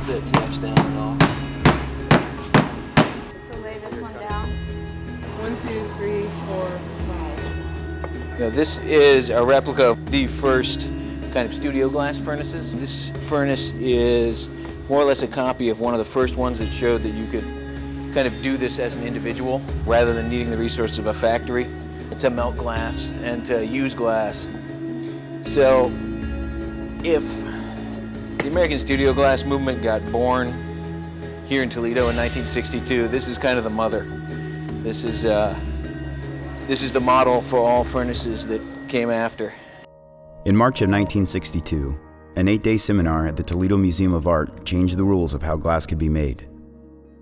the taps down at all. So lay this one down. 1, 2, 3, 4, 5. Now this is a replica of the first kind of studio glass furnaces. This furnace is more or less a copy of one of the first ones that showed that you could kind of do this as an individual rather than needing the resources of a factory. To melt glass and to use glass. So if the American studio glass movement got born here in Toledo in 1962, this is kind of the mother. This is the model for all furnaces that came after. In March of 1962, an 8-day seminar at the Toledo Museum of Art changed the rules of how glass could be made.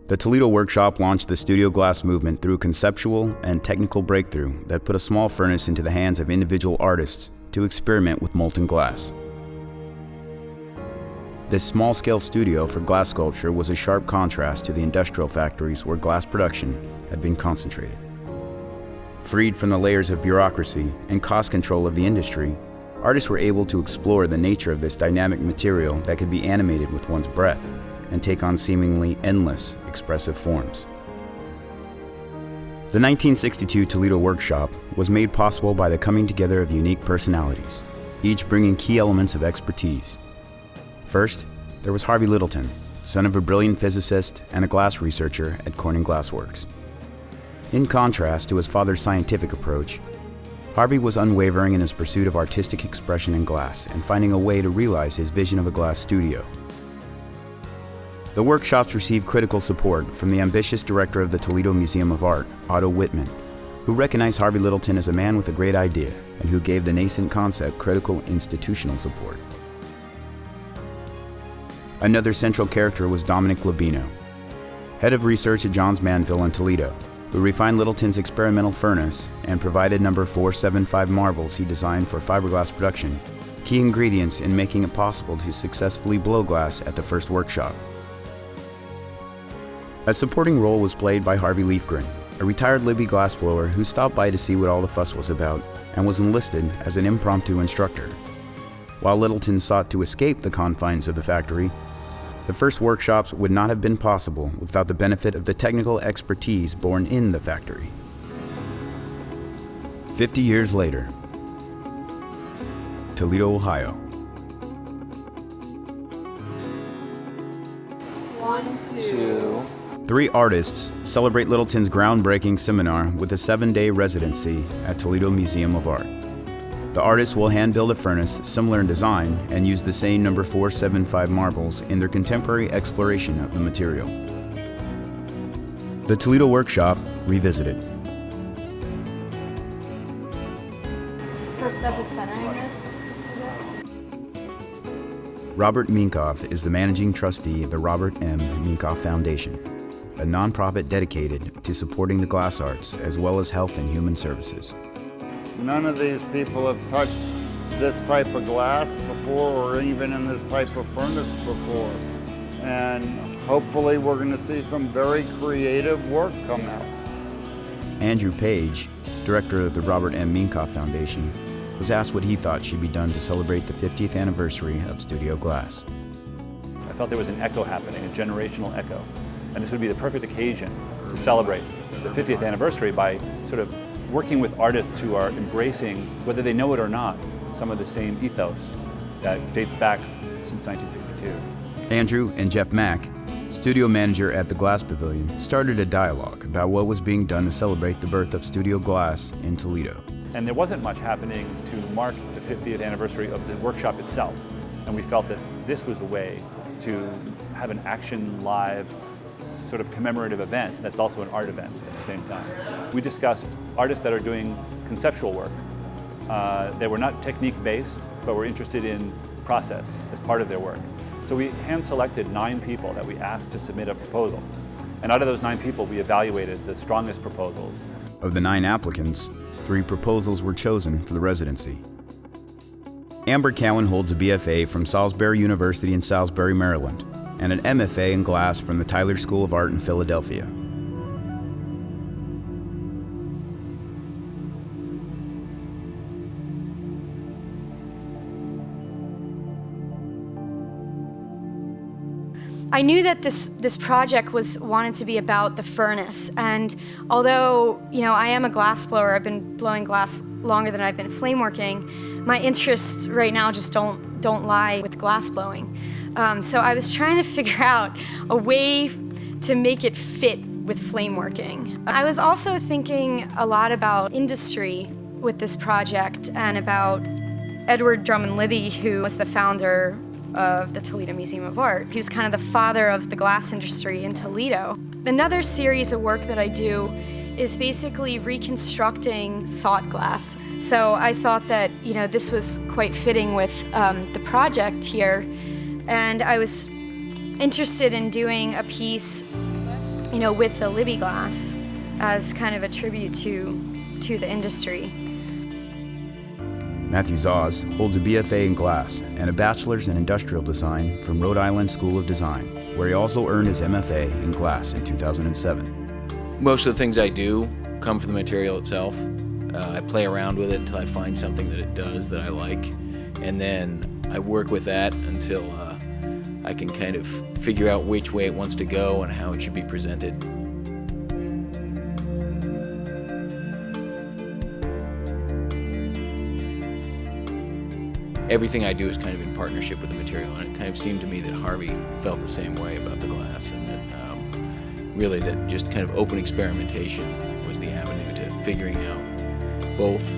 The Toledo workshop launched the studio glass movement through a conceptual and technical breakthrough that put a small furnace into the hands of individual artists to experiment with molten glass. This small-scale studio for glass sculpture was a sharp contrast to the industrial factories where glass production had been concentrated. Freed from the layers of bureaucracy and cost control of the industry, artists were able to explore the nature of this dynamic material that could be animated with one's breath and take on seemingly endless expressive forms. The 1962 Toledo workshop was made possible by the coming together of unique personalities, each bringing key elements of expertise. First, there was Harvey Littleton, son of a brilliant physicist and a glass researcher at Corning Glass Works. In contrast to his father's scientific approach, Harvey was unwavering in his pursuit of artistic expression in glass and finding a way to realize his vision of a glass studio. The workshops received critical support from the ambitious director of the Toledo Museum of Art, Otto Whitman, who recognized Harvey Littleton as a man with a great idea and who gave the nascent concept critical institutional support. Another central character was Dominic Labino, head of research at Johns Manville in Toledo, who refined Littleton's experimental furnace and provided number 475 marbles he designed for fiberglass production, key ingredients in making it possible to successfully blow glass at the first workshop. A supporting role was played by Harvey Leafgren, a retired Libby glassblower who stopped by to see what all the fuss was about and was enlisted as an impromptu instructor. While Littleton sought to escape the confines of the factory, the first workshops would not have been possible without the benefit of the technical expertise born in the factory. 50 years later, Toledo, Ohio. 1, 2. 3 artists celebrate Littleton's groundbreaking seminar with a 7-day residency at Toledo Museum of Art. The artists will hand-build a furnace similar in design and use the same number 475 marbles in their contemporary exploration of the material. The Toledo Workshop Revisited. First step is centering this. Robert Minkoff is the managing trustee of the Robert M. Minkoff Foundation, a nonprofit dedicated to supporting the glass arts as well as health and human services. None of these people have touched this type of glass before or even in this type of furnace before. And hopefully we're going to see some very creative work come out. Andrew Page, director of the Robert M. Minkoff Foundation, was asked what he thought should be done to celebrate the 50th anniversary of Studio Glass. I felt there was an echo happening, a generational echo. And this would be the perfect occasion to celebrate the 50th anniversary by sort of working with artists who are embracing, whether they know it or not, some of the same ethos that dates back since 1962. Andrew and Jeff Mack, studio manager at the Glass Pavilion, started a dialogue about what was being done to celebrate the birth of Studio Glass in Toledo. And there wasn't much happening to mark the 50th anniversary of the workshop itself. And we felt that this was a way to have an action live sort of commemorative event that's also an art event at the same time. We discussed artists that are doing conceptual work. They were not technique-based, but were interested in process as part of their work. So we hand-selected 9 people that we asked to submit a proposal. And out of those 9 people, we evaluated the strongest proposals. Of the 9 applicants, 3 proposals were chosen for the residency. Amber Cowan holds a BFA from Salisbury University in Salisbury, Maryland, and an MFA in glass from the Tyler School of Art in Philadelphia. I knew that this project wanted to be about the furnace, and although I am a glass blower, I've been blowing glass longer than I've been flame working, my interests right now just don't lie with glass blowing. So I was trying to figure out a way to make it fit with flame working. I was also thinking a lot about industry with this project and about Edward Drummond Libby, who was the founder of the Toledo Museum of Art. He was kind of the father of the glass industry in Toledo. Another series of work that I do is basically reconstructing salt glass. So I thought that this was quite fitting with the project here, and I was interested in doing a piece with the Libby glass as kind of a tribute to the industry. Matthew Zaz holds a BFA in glass and a bachelor's in industrial design from Rhode Island School of Design, where he also earned his MFA in glass in 2007. Most of the things I do come from the material itself. I play around with it until I find something that it does that I like, and then I work with that until I can kind of figure out which way it wants to go and how it should be presented. Everything I do is kind of in partnership with the material, and it kind of seemed to me that Harvey felt the same way about the glass, and that really that just kind of open experimentation was the avenue to figuring out both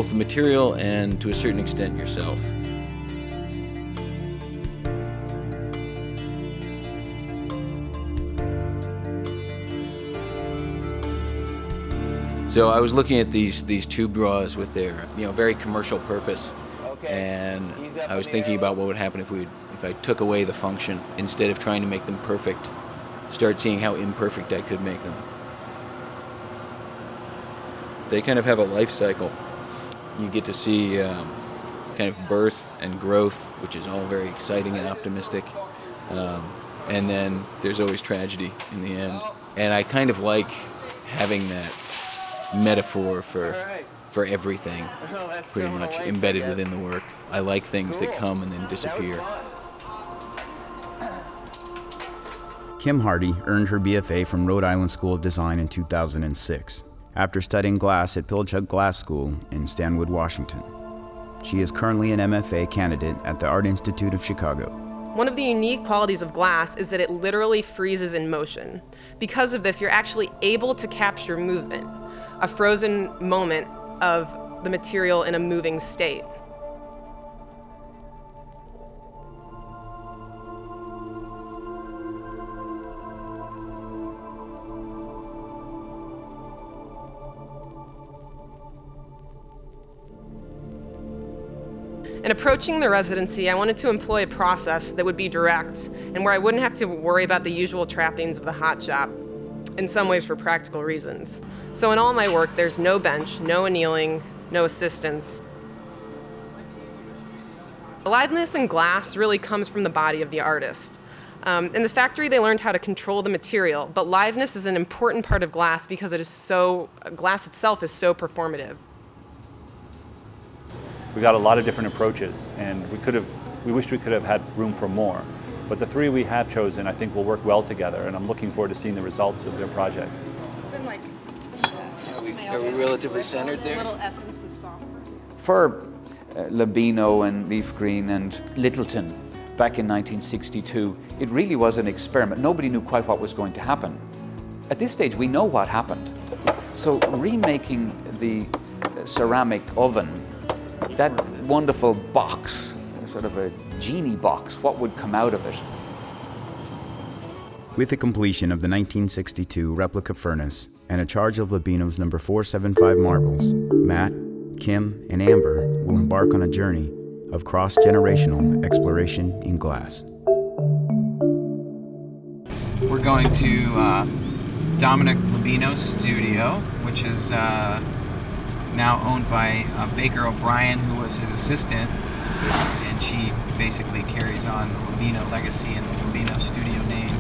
the material and, to a certain extent, yourself. So I was looking at these tube draws with their very commercial purpose. And I was thinking about what would happen if I took away the function instead of trying to make them perfect, start seeing how imperfect I could make them. They kind of have a life cycle. You get to see kind of birth and growth, which is all very exciting and optimistic. And then there's always tragedy in the end. And I kind of like having that metaphor for everything, pretty much embedded within the work. I like things that come and then disappear. Kim Hardy earned her BFA from Rhode Island School of Design in 2006, after studying glass at Pilchuck Glass School in Stanwood, Washington. She is currently an MFA candidate at the Art Institute of Chicago. One of the unique qualities of glass is that it literally freezes in motion. Because of this, you're actually able to capture movement, a frozen moment of the material in a moving state. In approaching the residency, I wanted to employ a process that would be direct and where I wouldn't have to worry about the usual trappings of the hot shop, in some ways for practical reasons. So in all my work, there's no bench, no annealing, no assistance. Aliveness in glass really comes from the body of the artist. In the factory, they learned how to control the material, but liveness is an important part of glass because glass itself is so performative. We got a lot of different approaches, and we wished we could have had room for more. But the three we have chosen, I think, will work well together, and I'm looking forward to seeing the results of their projects. Are we relatively centered there? A little essence of song. For Labino and Leaf Green and Littleton back in 1962, it really was an experiment. Nobody knew quite what was going to happen. At this stage, we know what happened. So remaking the ceramic oven, that wonderful box, sort of a genie box, what would come out of it? With the completion of the 1962 replica furnace and a charge of Labino's number 475 marbles, Matt, Kim, and Amber will embark on a journey of cross-generational exploration in glass. We're going to Dominic Labino's studio, which is now owned by Baker O'Brien, who was his assistant, and she basically carries on the Labino legacy and the Labino studio name.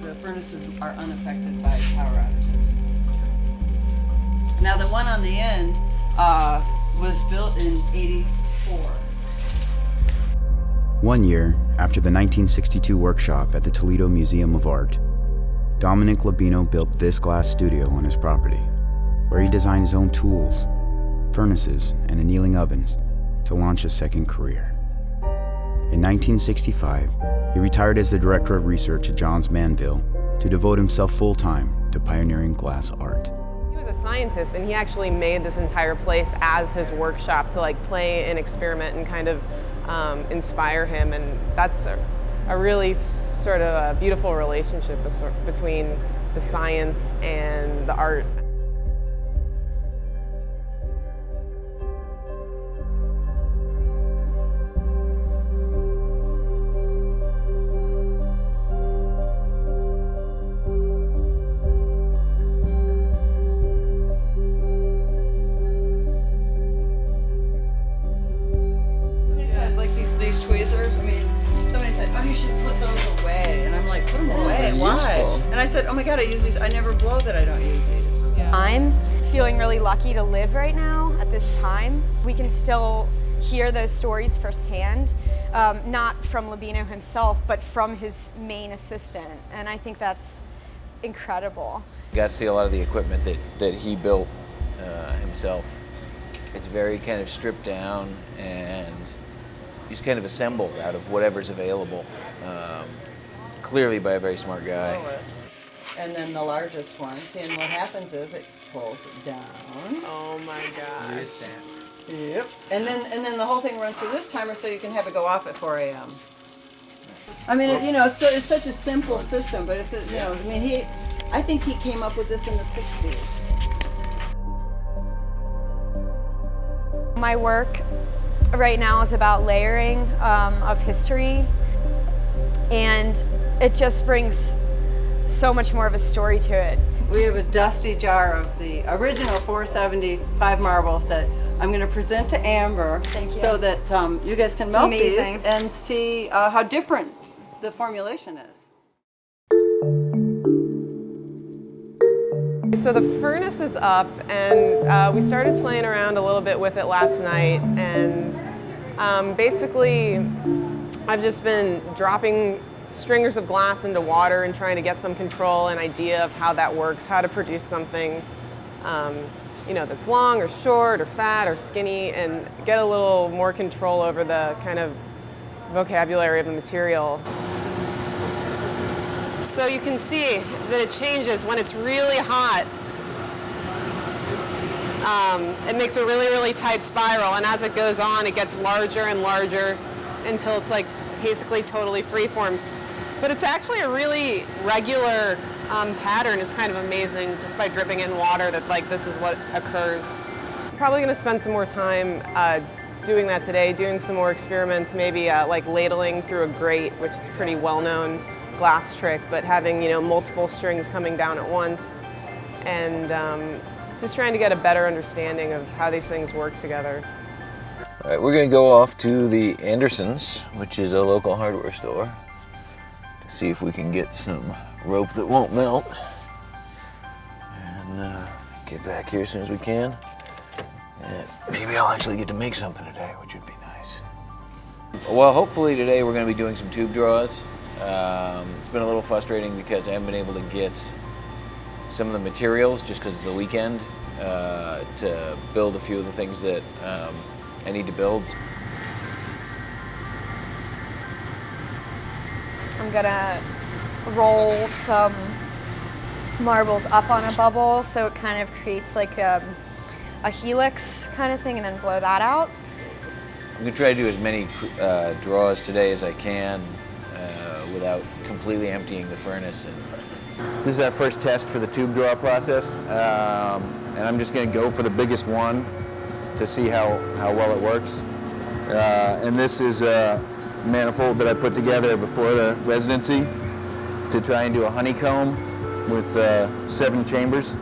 The furnaces are unaffected by power outages. one on the end was built in '84. 1 year after the 1962 workshop at the Toledo Museum of Art, Dominic Labino built this glass studio on his property, where he designed his own tools, furnaces, and annealing ovens to launch a second career. In 1965, he retired as the director of research at Johns Manville to devote himself full-time to pioneering glass art. He was a scientist, and he actually made this entire place as his workshop to like play and experiment and kind of inspire him, and that's a really sort of a beautiful relationship between the science and the art. These tweezers, I mean, somebody said, oh, you should put those away. And I'm like, put them away, why? And I said, oh my God, I use these. I never blow that I don't use these. Yeah. I'm feeling really lucky to live right now at this time. We can still hear those stories firsthand, not from Labino himself, but from his main assistant. And I think that's incredible. Got to see a lot of the equipment that he built himself. It's very kind of stripped down and just kind of assembled out of whatever's available, clearly by a very smart guy. Slowest. And then the largest one. See, and what happens is it pulls it down. Oh my God. Yep. And then the whole thing runs through this timer so you can have it go off at 4 a.m. I mean, it's such a simple system, but it's, I think he came up with this in the 60s. My work right now is about layering of history, and it just brings so much more of a story to it. We have a dusty jar of the original 475 marbles that I'm going to present to Amber. Thank you. So that you guys can melt these amazing. and see how different the formulation is. So the furnace is up, and we started playing around a little bit with it last night, and basically I've just been dropping stringers of glass into water and trying to get some control and idea of how that works, how to produce something that's long or short or fat or skinny, and get a little more control over the kind of vocabulary of the material. So you can see that it changes when it's really hot. It makes a really, really tight spiral, and as it goes on, it gets larger and larger until it's like basically totally freeform. But it's actually a really regular pattern. It's kind of amazing just by dripping in water that like this is what occurs. Probably going to spend some more time doing that today, doing some more experiments, maybe like ladling through a grate, which is a pretty well-known glass trick, but having multiple strings coming down at once, and just trying to get a better understanding of how these things work together. All right, we're going to go off to the Andersons, which is a local hardware store, to see if we can get some rope that won't melt, and get back here as soon as we can. And maybe I'll actually get to make something today, which would be nice. Well, hopefully today we're going to be doing some tube draws. It's been a little frustrating because I haven't been able to get some of the materials just because it's the weekend to build a few of the things that I need to build. I'm gonna roll some marbles up on a bubble so it kind of creates like a helix kind of thing, and then blow that out. I'm gonna try to do as many draws today as I can without completely emptying the furnace. And this is our first test for the tube draw process, and I'm just gonna go for the biggest one to see how well it works. And this is a manifold that I put together before the residency to try and do a honeycomb with 7 chambers,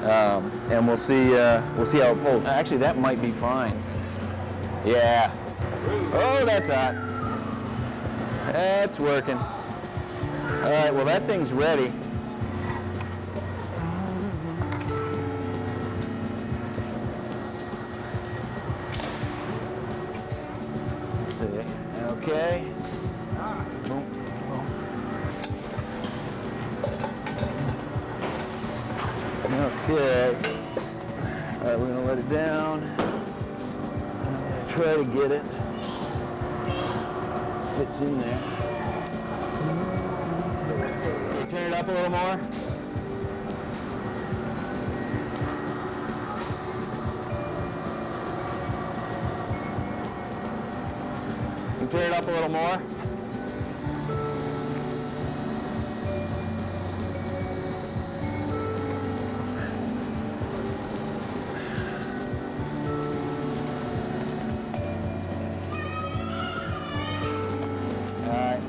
and we'll see how it pulls. Actually, that might be fine. Yeah. Oh, that's hot. That's working. All right, well, that thing's ready. Okay. Boom, boom. Okay. All right, we're gonna let it down. I'm gonna try to get it. Fits in there. Turn it up a little more. Turn it up a little more. All right.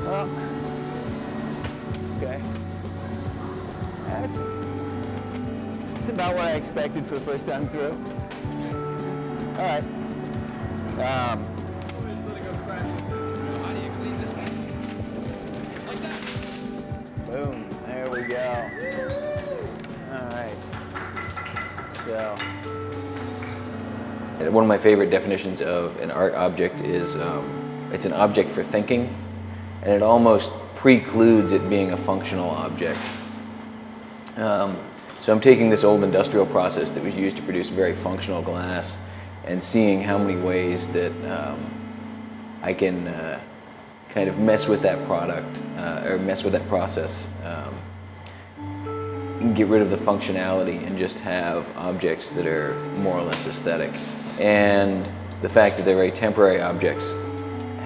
Oh. Okay. That's about what I expected for the first time through. All right. So how do you clean this one? Like that. Boom. There we go. All right. So. One of my favorite definitions of an art object is it's an object for thinking, and it almost precludes it being a functional object. So I'm taking this old industrial process that was used to produce very functional glass and seeing how many ways that I can kind of mess with that product or mess with that process, and get rid of the functionality and just have objects that are more or less aesthetic. And the fact that they're very temporary objects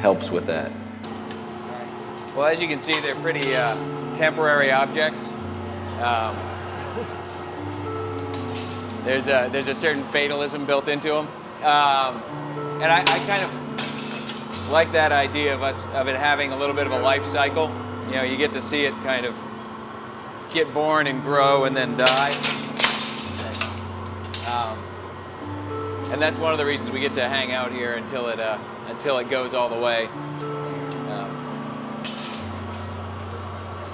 helps with that. Well, as you can see, they're pretty temporary objects. There's a certain fatalism built into them. And I kind of like that idea of it having a little bit of a life cycle. You know, you get to see it kind of get born and grow and then die. And that's one of the reasons we get to hang out here until it goes all the way.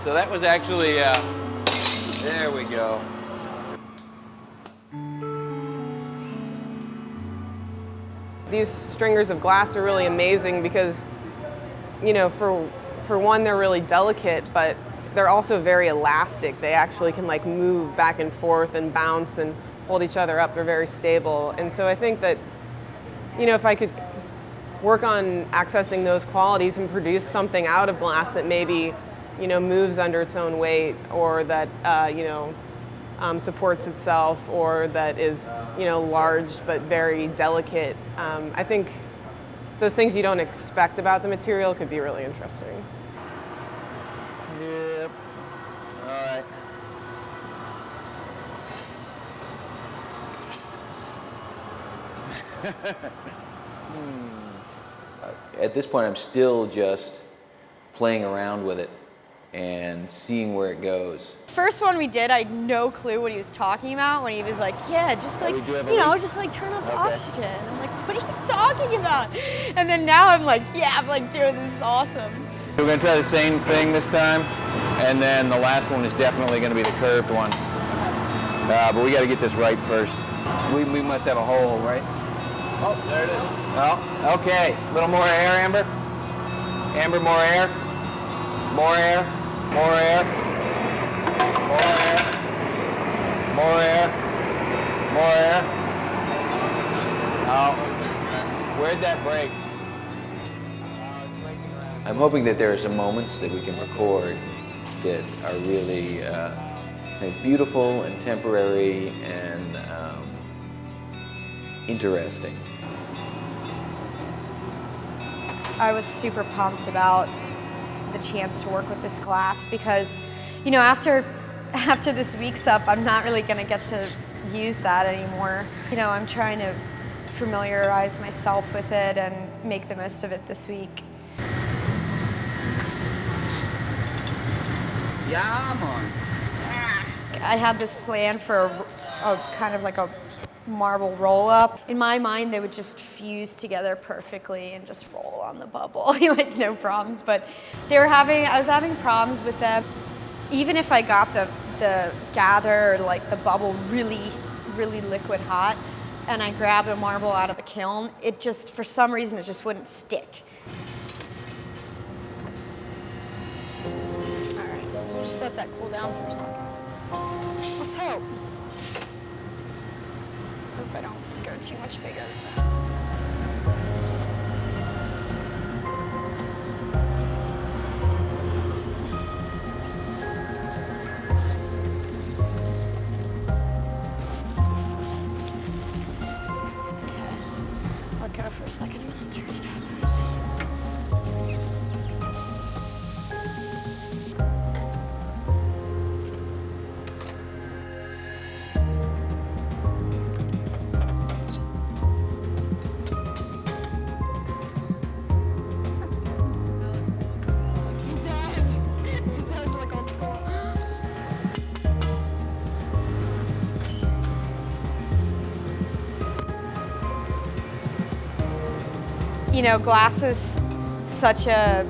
So that was actually, there we go. These stringers of glass are really amazing because, you know, for one, they're really delicate, but they're also very elastic. They actually can like move back and forth and bounce and hold each other up. They're very stable. And so I think that, you know, if I could work on accessing those qualities and produce something out of glass that maybe, you know, moves under its own weight, or that, you know, supports itself, or that is, you know, large but very delicate. I think those things you don't expect about the material could be really interesting. Yep. All right. At this point, I'm still just playing around with it and seeing where it goes. First one we did, I had no clue what he was talking about when he was like, yeah, just like, you know, just like turn up the oxygen. I'm like, what are you talking about? And then now I'm like, yeah, I'm like, dude, this is awesome. We're going to try the same thing this time, and then the last one is definitely going to be the curved one. But we got to get this right first. We must have a hole, right? Oh, there it is. Oh, okay. A little more air, Amber. Amber, more air. More air. More air. More air. More air. More air. Oh, where'd that break? I'm hoping that there are some moments that we can record that are really kind of beautiful and temporary and interesting. I was super pumped about the chance to work with this glass because, you know, after this week's up, I'm not really going to get to use that anymore. You know, I'm trying to familiarize myself with it and make the most of it this week. Yeah, man. I had this plan for a kind of like a marble roll-up. In my mind, they would just fuse together perfectly and just roll on the bubble, like no problems. But I was having problems with them. Even if I got the gather, like the bubble really, really liquid hot, and I grabbed a marble out of the kiln, it just, for some reason, it just wouldn't stick. All right, so we'll just let that cool down for a second. Let's hope. Let's hope I don't go too much bigger. Let go for a second, I'm gonna turn it up. That's good. It does. It does look old school. You know, glass is such a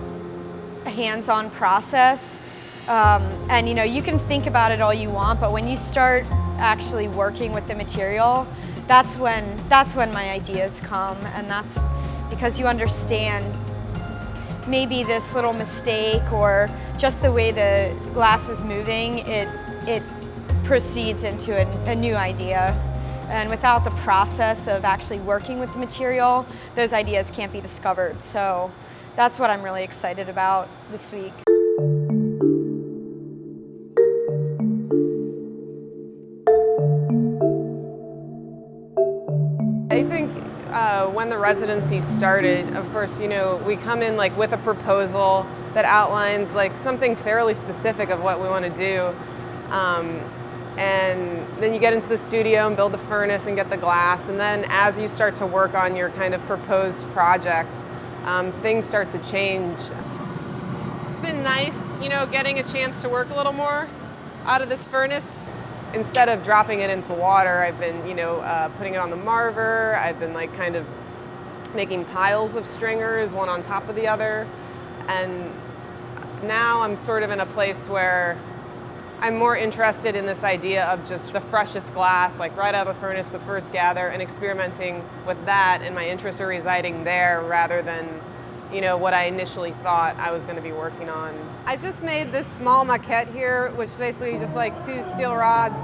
hands-on process, and you know, you can think about it all you want, but when you start actually working with the material, that's when my ideas come, and that's because you understand maybe this little mistake or just the way the glass is moving, it proceeds into a new idea. And without the process of actually working with the material, those ideas can't be discovered. So that's what I'm really excited about this week. I think when the residency started, of course, you know, we come in like with a proposal that outlines like something fairly specific of what we want to do. And then you get into the studio and build the furnace and get the glass. And then as you start to work on your kind of proposed project, things start to change. It's been nice, you know, getting a chance to work a little more out of this furnace. Instead of dropping it into water, I've been, you know, putting it on the marver. I've been like kind of making piles of stringers, one on top of the other. And now I'm sort of in a place where I'm more interested in this idea of just the freshest glass, like right out of the furnace, the first gather, and experimenting with that, and my interests are residing there rather than, you know, what I initially thought I was going to be working on. I just made this small maquette here, which basically just like 2 steel rods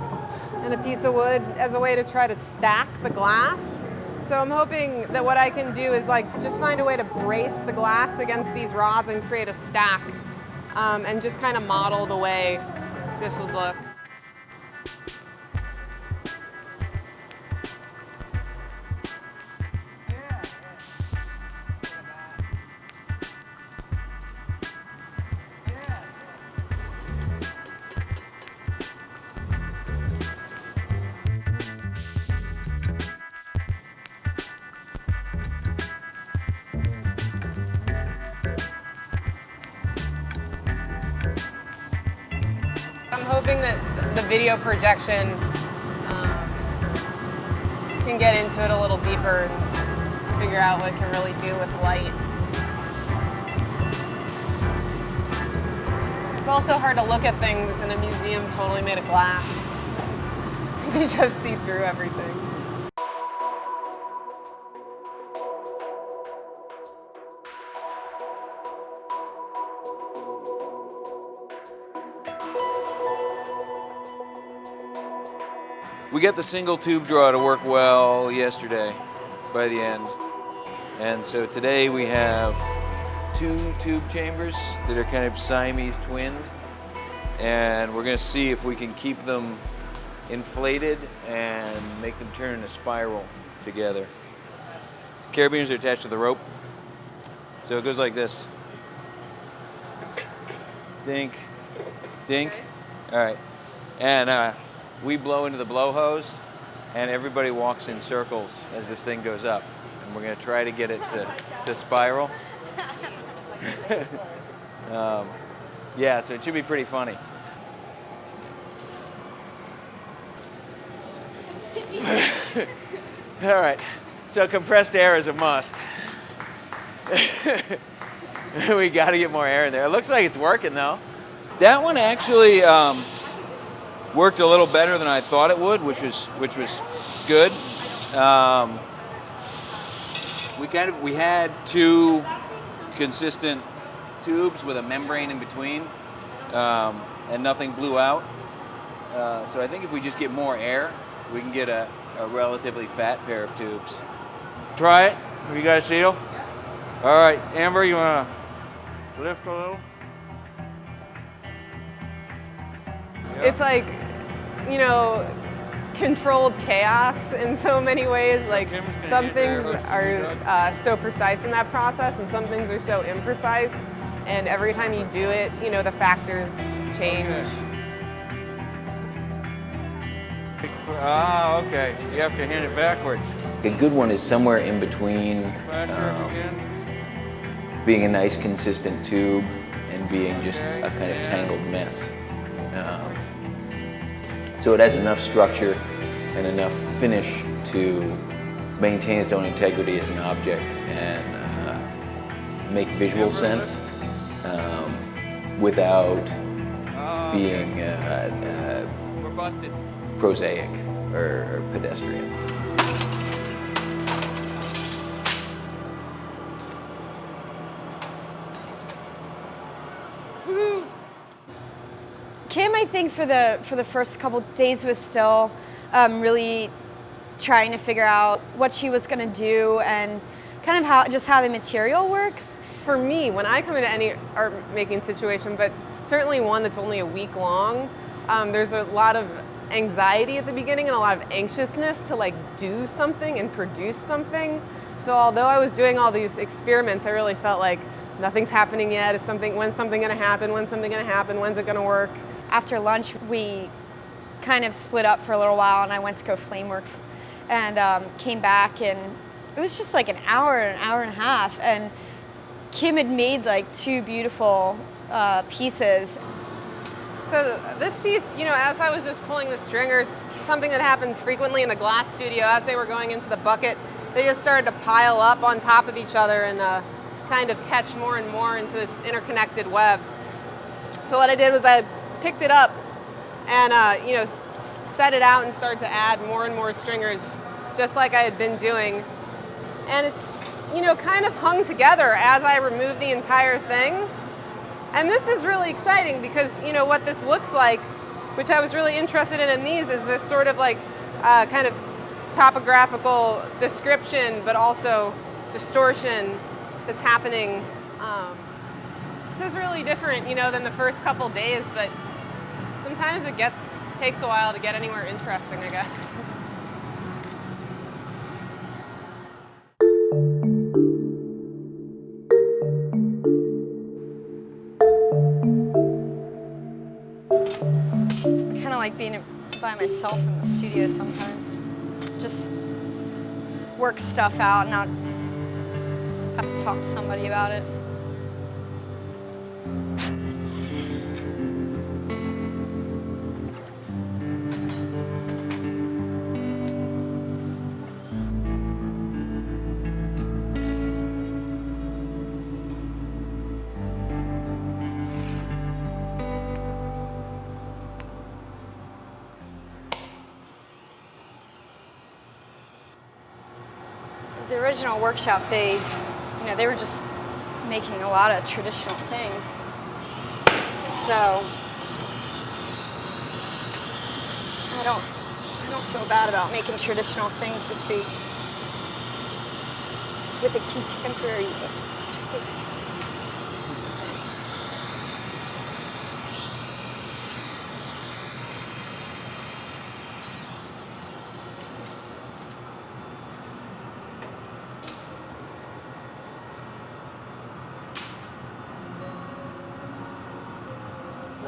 and a piece of wood as a way to try to stack the glass. So I'm hoping that what I can do is like just find a way to brace the glass against these rods and create a stack, and just kind of model the way this would look. I'm hoping that the video projection can get into it a little deeper and figure out what it can really do with light. It's also hard to look at things in a museum totally made of glass. You just see through everything. We got the single tube draw to work well yesterday by the end. And so today we have 2 tube chambers that are kind of Siamese twinned. And we're going to see if we can keep them inflated and make them turn in a spiral together. Carabiners are attached to the rope. So it goes like this. Dink, dink. All right. And we blow into the blow hose, and everybody walks in circles as this thing goes up. And we're going to try to get it to spiral. Yeah, so it should be pretty funny. All right, so compressed air is a must. We got to get more air in there. It looks like it's working though. That one actually worked a little better than I thought it would, which was good. We had two consistent tubes with a membrane in between, and nothing blew out. So I think if we just get more air, we can get a relatively fat pair of tubes. Try it. You got a seal? All right, Amber, you want to lift a little? It's like, you know, controlled chaos in so many ways. Like some things are so precise in that process and some things are so imprecise. And every time you do it, you know, the factors change. Ah, okay. You have to hand it backwards. A good one is somewhere in between being a nice consistent tube and being just a kind of tangled mess. So it has enough structure and enough finish to maintain its own integrity as an object and make visual sense without being prosaic or pedestrian. Kim, I think for the first couple days was still really trying to figure out what she was going to do and kind of how the material works. For me, when I come into any art making situation, but certainly one that's only a week long, there's a lot of anxiety at the beginning and a lot of anxiousness to like do something and produce something. So although I was doing all these experiments, I really felt like nothing's happening yet. It's something. When's something going to happen? When's something going to happen? When's it going to work? After lunch, we kind of split up for a little while, and I went to go flame work, and came back, and it was just like an hour and a half, and Kim had made like two beautiful pieces. So this piece, you know, as I was just pulling the stringers, something that happens frequently in the glass studio, as they were going into the bucket, they just started to pile up on top of each other and kind of catch more and more into this interconnected web. So what I did was I picked it up and you know, set it out and started to add more and more stringers, just like I had been doing. And it's, you know, kind of hung together as I removed the entire thing. And this is really exciting because, you know, what this looks like, which I was really interested in these, is this sort of like kind of topographical description, but also distortion that's happening. This is really different, you know, than the first couple days, but sometimes it takes a while to get anywhere interesting, I guess. I kind of like being by myself in the studio sometimes. Just work stuff out and not have to talk to somebody about it. The original workshop, they were just making a lot of traditional things. So I don't feel bad about making traditional things this week with a contemporary twist.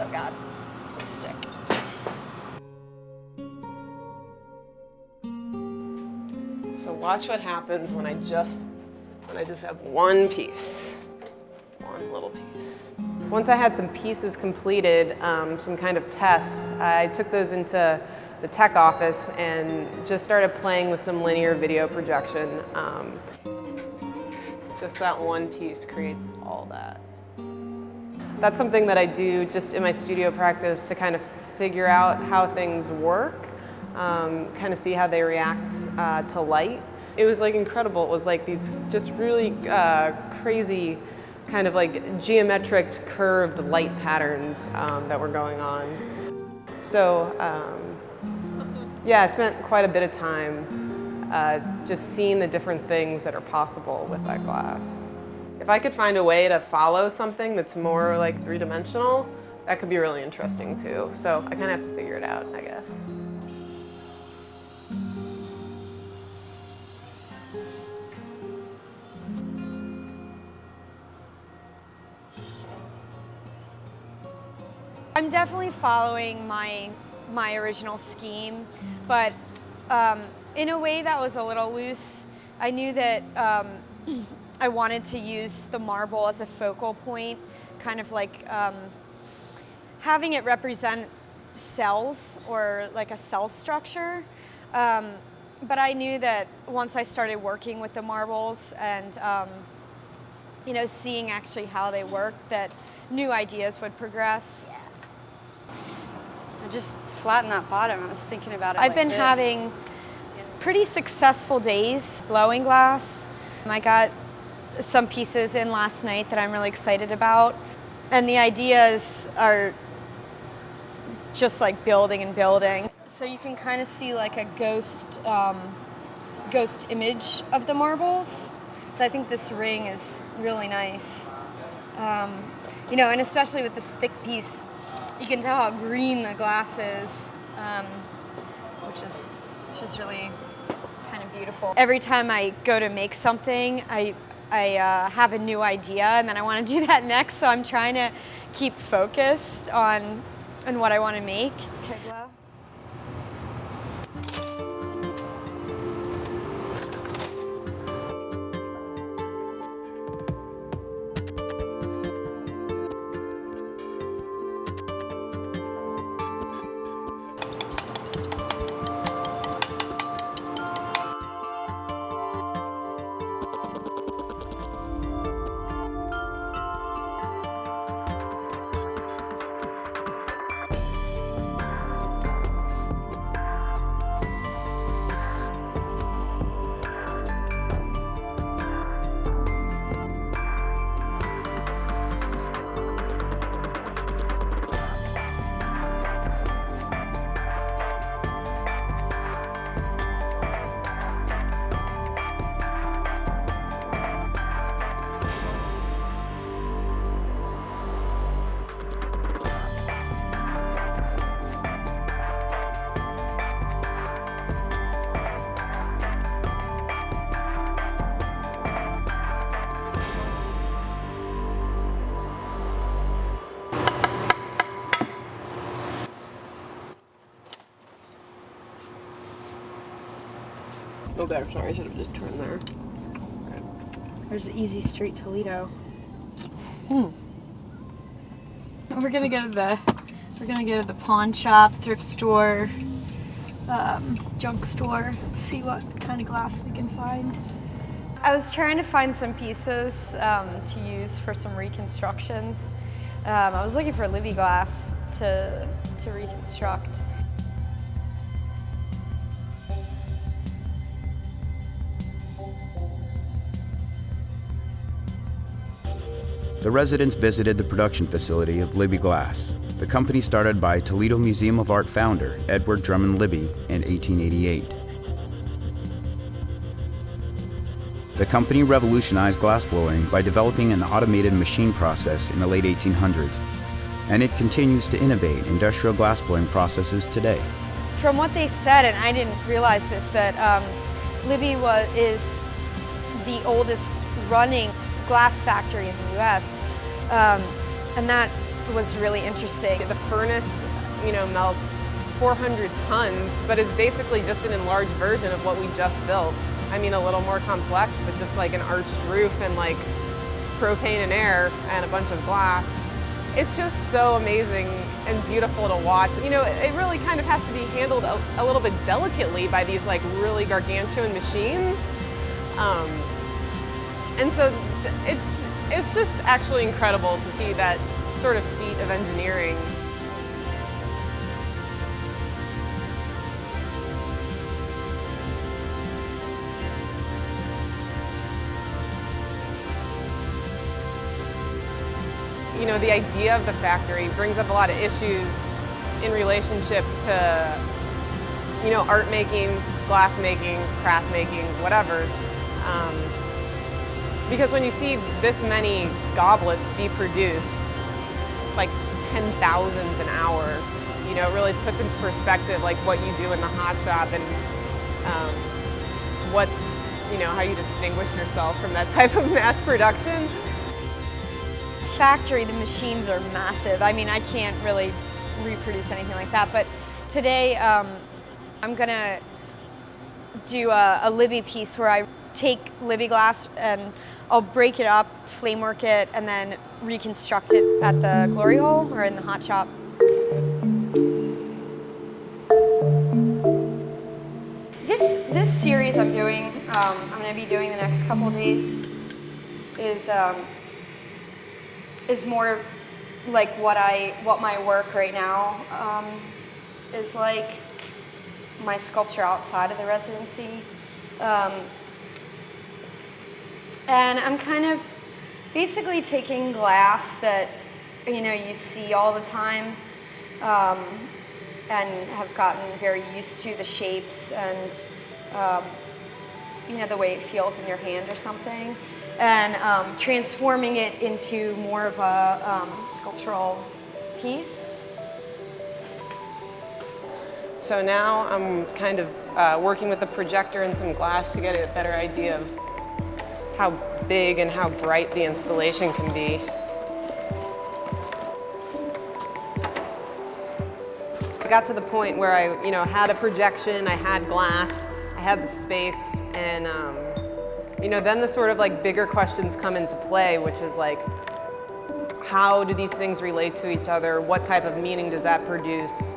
Oh God, please stick. So watch what happens when I just have one piece, one little piece. Once I had some pieces completed, some kind of tests, I took those into the tech office and just started playing with some linear video projection. Just that one piece creates all that. That's something that I do just in my studio practice to kind of figure out how things work. kind of see how they react to light. It was like incredible. It was like these just really crazy kind of like geometric curved light patterns that were going on. So yeah, I spent quite a bit of time just seeing the different things that are possible with that glass. If I could find a way to follow something that's more like three-dimensional, that could be really interesting too. So I kind of have to figure it out, I guess. I'm definitely following my original scheme, but in a way that was a little loose. I knew that I wanted to use the marble as a focal point, kind of like having it represent cells or like a cell structure. But I knew that once I started working with the marbles and you know, seeing actually how they work, that new ideas would progress. I just flattened that bottom. I was thinking about it. I've been having pretty successful days blowing glass. I got some pieces in last night that I'm really excited about. And the ideas are just like building and building. So you can kind of see like a ghost image of the marbles. So I think this ring is really nice. You know, and especially with this thick piece, you can tell how green the glass is, which is just really kind of beautiful. Every time I go to make something, I have a new idea, and then I want to do that next. So I'm trying to keep focused on what I want to make. Okay, glow. Oh, there, sorry, I should have just turned there. There's Easy Street, Toledo. We're gonna go to the pawn shop, thrift store, junk store, see what kind of glass we can find. I was trying to find some pieces to use for some reconstructions. I was looking for Libby glass to reconstruct. The residents visited the production facility of Libby Glass, the company started by Toledo Museum of Art founder Edward Drummond Libby in 1888. The company revolutionized glassblowing by developing an automated machine process in the late 1800s, and it continues to innovate industrial glassblowing processes today. From what they said, and I didn't realize this, that Libby is the oldest running glass factory in the U.S., and that was really interesting. The furnace, you know, melts 400 tons, but is basically just an enlarged version of what we just built. I mean, a little more complex, but just like an arched roof and like propane and air and a bunch of glass. It's just so amazing and beautiful to watch. You know, it really kind of has to be handled a little bit delicately by these like really gargantuan machines. And so it's just actually incredible to see that sort of feat of engineering. the idea of the factory brings up a lot of issues in relationship to, art making, glass making, craft making, whatever. Because when you see this many goblets be produced, like 10,000s an hour, it really puts into perspective like what you do in the hot shop and how you distinguish yourself from that type of mass production. Factory, the machines are massive. I mean, I can't really reproduce anything like that, but today I'm gonna do a Libby piece where I take Libby glass and I'll break it up, flame work it, and then reconstruct it at the glory hole or in the hot shop. This series I'm doing, I'm gonna be doing the next couple of days, is more like what my work right now is like, my sculpture outside of the residency. And I'm kind of basically taking glass that you see all the time and have gotten very used to the shapes and the way it feels in your hand or something, and transforming it into more of a sculptural piece. So now I'm kind of working with the projector and some glass to get a better idea of how big and how bright the installation can be. I got to the point where I had a projection, I had glass, I had the space, and then the sort of like bigger questions come into play, which is like, how do these things relate to each other? What type of meaning does that produce?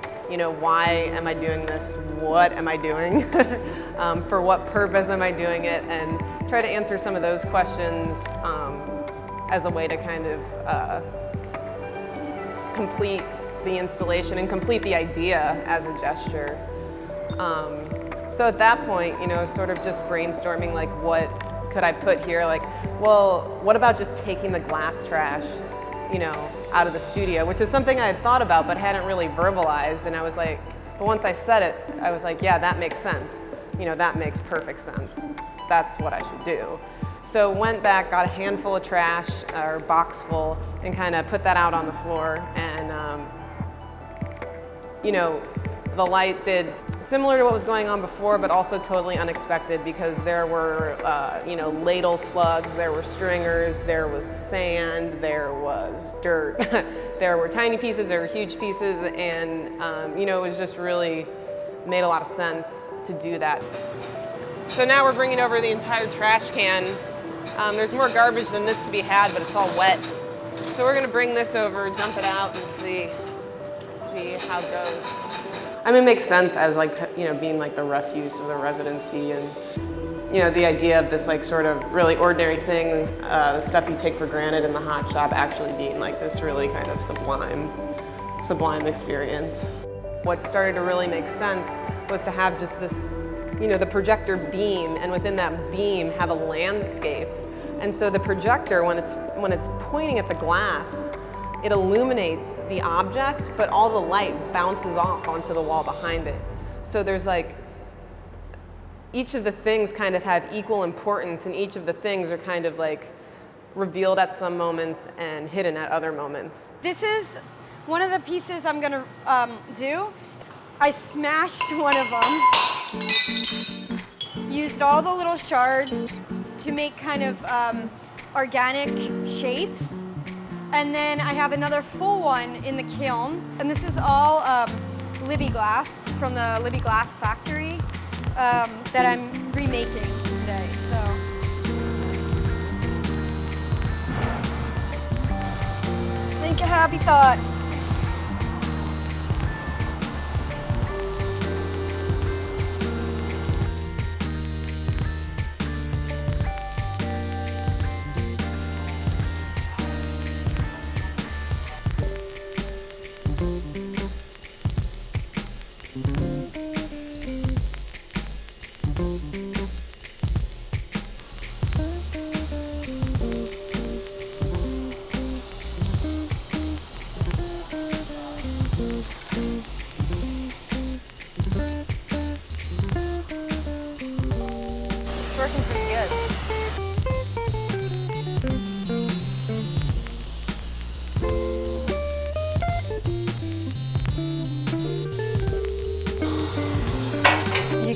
Why am I doing this? What am I doing? For what purpose am I doing it? And try to answer some of those questions as a way to kind of complete the installation and complete the idea as a gesture. So at that point, sort of just brainstorming like, what could I put here? Like, well, what about just taking the glass trash, out of the studio, which is something I had thought about but hadn't really verbalized. And I was like, but once I said it, I was like, yeah, that makes sense. That makes perfect sense. That's what I should do. So went back, got a handful of trash, or box full, and kind of put that out on the floor. And, the light did similar to what was going on before, but also totally unexpected, because there were, ladle slugs, there were stringers, there was sand, there was dirt. There were tiny pieces, there were huge pieces, and, it was just really made a lot of sense to do that. So now we're bringing over the entire trash can. There's more garbage than this to be had, but it's all wet. So we're gonna bring this over, dump it out, and see how it goes. I mean, it makes sense as like, being like the refuse of the residency, and the idea of this like sort of really ordinary thing, the stuff you take for granted in the hot shop, actually being like this really kind of sublime experience. What started to really make sense was to have just this, the projector beam, and within that beam have a landscape. And so the projector, when it's pointing at the glass, it illuminates the object, but all the light bounces off onto the wall behind it. So there's like, each of the things kind of have equal importance, and each of the things are kind of like revealed at some moments and hidden at other moments. This is one of the pieces I'm gonna do. I smashed one of them, used all the little shards to make kind of organic shapes. And then I have another full one in the kiln. And this is all Libby glass from the Libby glass factory that I'm remaking today. So. Think a happy thought.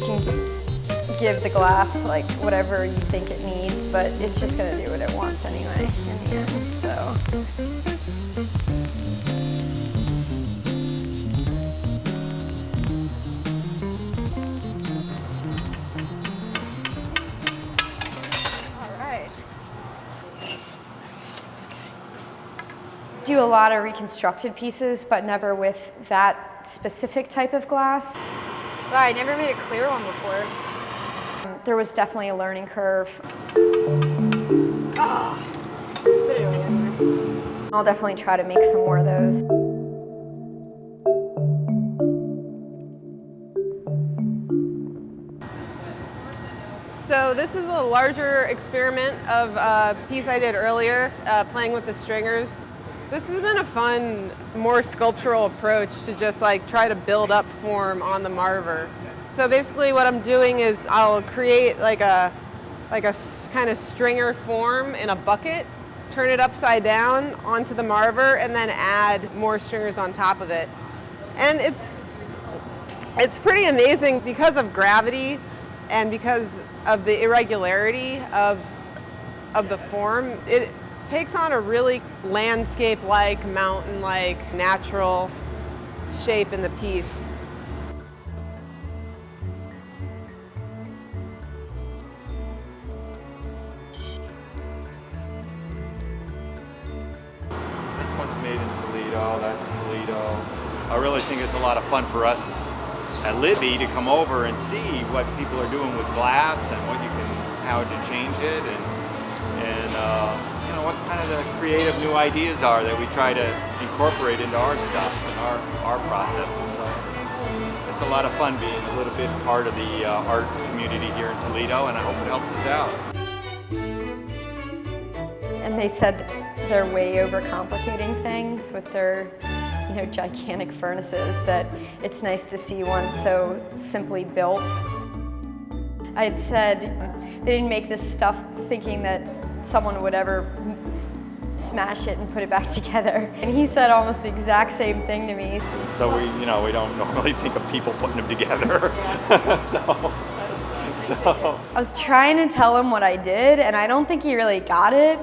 can give the glass like whatever you think it needs, but it's just gonna do what it wants anyway in the end, so. Do a lot of reconstructed pieces, but never with that specific type of glass. Wow, I never made a clear one before. There was definitely a learning curve. Oh, put it away anyway. I'll definitely try to make some more of those. So this is a larger experiment of a piece I did earlier, playing with the stringers. This has been a fun, more sculptural approach to just like try to build up form on the marver. So basically what I'm doing is I'll create like a kind of stringer form in a bucket, turn it upside down onto the marver, and then add more stringers on top of it. And it's pretty amazing because of gravity and because of the irregularity of the form. It takes on a really landscape-like, mountain-like, natural shape in the piece. This one's made in Toledo, that's Toledo. I really think it's a lot of fun for us at Libby to come over and see what people are doing with glass and how to change it and what kind of the creative new ideas are that we try to incorporate into our stuff and our processes. So it's a lot of fun being a little bit part of the art community here in Toledo, and I hope it helps us out. And they said they're way overcomplicating things with their gigantic furnaces, that it's nice to see one so simply built. I had said they didn't make this stuff thinking that someone would ever smash it and put it back together. And he said almost the exact same thing to me. So we don't normally think of people putting them together. so I was trying to tell him what I did, and I don't think he really got it.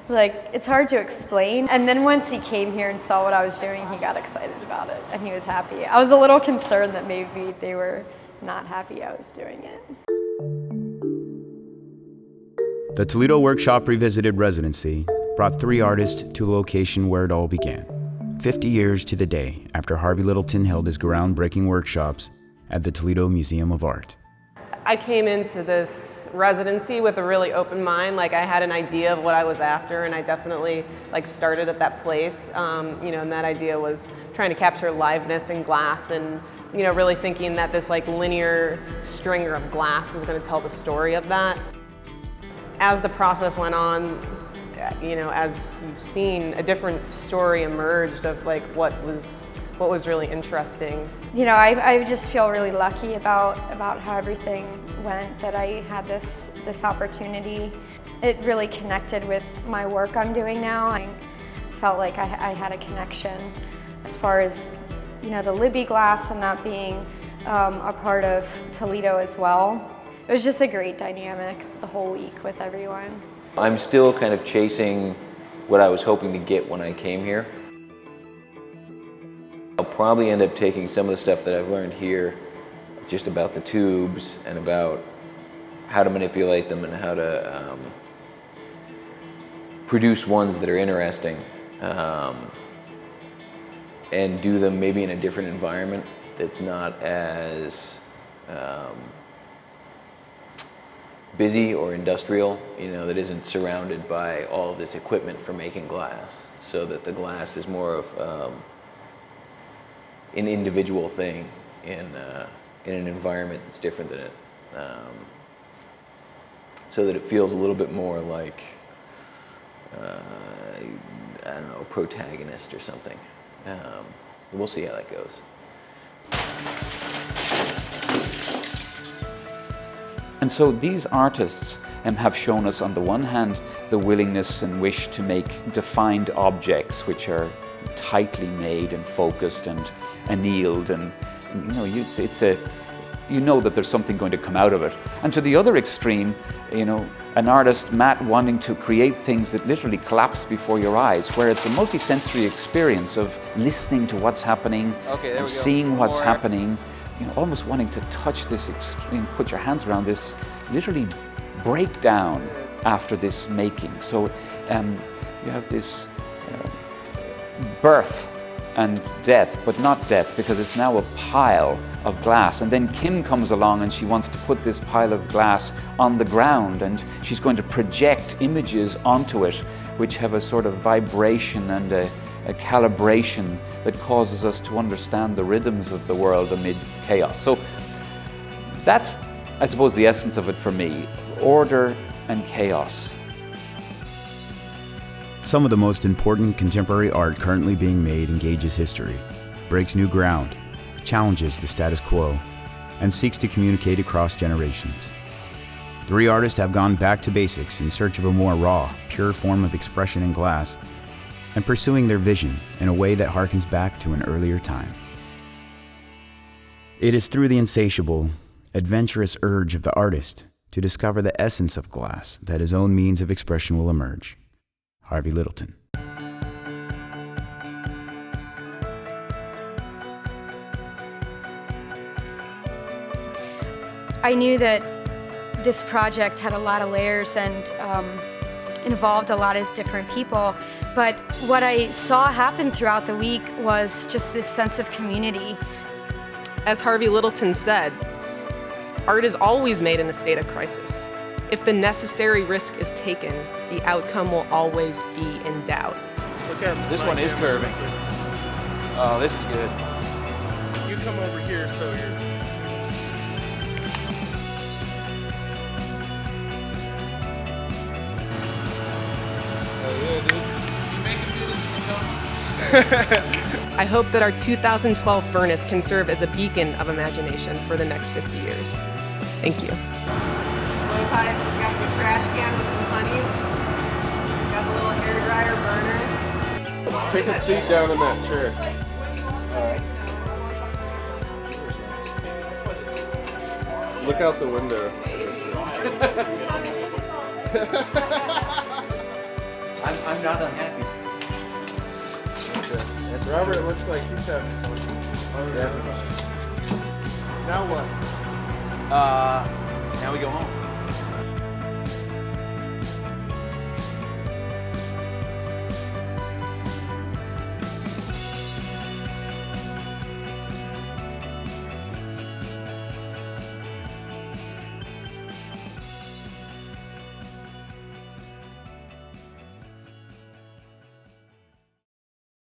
Like, it's hard to explain. And then once he came here and saw what I was doing, he got excited about it, and he was happy. I was a little concerned that maybe they were not happy I was doing it. The Toledo Workshop Revisited residency brought 3 artists to the location where it all began, 50 years to the day after Harvey Littleton held his groundbreaking workshops at the Toledo Museum of Art. I came into this residency with a really open mind. Like, I had an idea of what I was after, and I definitely started at that place. And that idea was trying to capture liveness in glass, and really thinking that this linear stringer of glass was going to tell the story of that. As the process went on, as you've seen, a different story emerged of what was really interesting. I just feel really lucky about how everything went, that I had this opportunity. It really connected with my work I'm doing now. I felt like I had a connection as far as the Libby glass and that being a part of Toledo as well. It was just a great dynamic the whole week with everyone. I'm still kind of chasing what I was hoping to get when I came here. I'll probably end up taking some of the stuff that I've learned here, just about the tubes and about how to manipulate them and how to produce ones that are interesting, and do them maybe in a different environment that's not as busy or industrial, that isn't surrounded by all of this equipment for making glass, so that the glass is more of an individual thing in an environment that's different than it, so that it feels a little bit more like, I don't know, a protagonist or something. We'll see how that goes. And so these artists have shown us, on the one hand, the willingness and wish to make defined objects which are tightly made and focused and annealed, and you know that there's something going to come out of it. And to the other extreme, you know, an artist, Matt, wanting to create things that literally collapse before your eyes, where it's a multi-sensory experience of listening to what's happening, and seeing what's happening, you know, almost wanting to touch this extreme, put your hands around this, literally break down after this making. So you have this birth and death, but not death, because it's now a pile of glass. And then Kim comes along and she wants to put this pile of glass on the ground, and she's going to project images onto it which have a sort of vibration and a calibration that causes us to understand the rhythms of the world amid chaos. So that's, I suppose, the essence of it for me: order and chaos. Some of the most important contemporary art currently being made engages history, breaks new ground, challenges the status quo, and seeks to communicate across generations. 3 artists have gone back to basics in search of a more raw, pure form of expression in glass, and pursuing their vision in a way that harkens back to an earlier time. It is through the insatiable, adventurous urge of the artist to discover the essence of glass that his own means of expression will emerge. Harvey Littleton. I knew that this project had a lot of layers and involved a lot of different people, but what I saw happen throughout the week was just this sense of community. As Harvey Littleton said, art is always made in a state of crisis. If the necessary risk is taken, the outcome will always be in doubt. This one is curving. Oh, this is good. You come over here so you're... Oh yeah, dude. You make him do this at the I hope that our 2012 furnace can serve as a beacon of imagination for the next 50 years. Thank you. Got the trash can with some honeys. Got the little hairdryer burner. Take a seat down in that chair. Look out the window. I'm not unhappy. Okay. Robert, it looks like he's having fun. Now what? Now we go home.